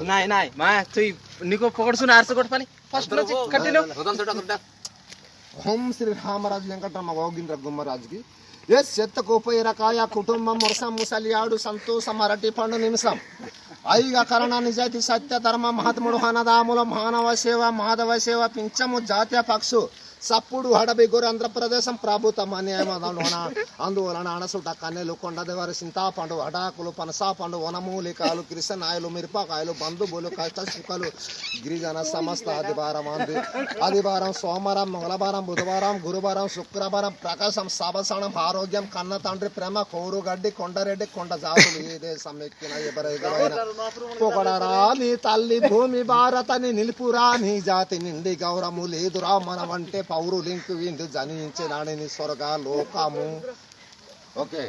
नाही नाही मा तुई निको पकडसून आरस गोट पाणी फर्स्ट नो कंटिन्यू ఓం శ్రీ రామరాజు వెంకటరమ గోగిన్ రఘుమరాజుకి ఎస్ చెత్తకోపైరకాయ కుటుంబం వర్షం ముసలియాడు సంతోషం అరటి పండు నిమిషం ఐగ కరణ నిజాయితీ సత్య ధర్మ మహాత్ముడు హనదాములం మానవ సేవ మాధవ సేవ పింఛము జాతీయ పక్షు సప్పుడు హడబి గోరు ఆంధ్రప్రదేశం ప్రభుత్వం అన్యాయం అందువలన అణసుట కన్నెలు కొండదేవారి సింతాపండు అడాకులు పనసాపండు వనమూలికాలు కిరిసనాయలు మిరపకాయలు బంధువులు కష్ట సుఖాలు గిరిజన సమస్త ఆదివారం సోమవారం మంగళవారం బుధవారం గురువారం శుక్రవారం ప్రకాశం సవసనం ఆరోగ్యం కన్న తండ్రి ప్రేమ కోరుగడ్డి కొండరెడ్డి కొండ జాతులు ఏ దేశం ఎక్కిన ఎవరైనా పొగడరా నీ తల్లి భూమి భారతని నిలుపురా నీ జాతి నిండి గౌరవము లేదురా మనం అంటే పౌరులింకు విందు జనించినాడని స్వర్గ లోకము ఓకే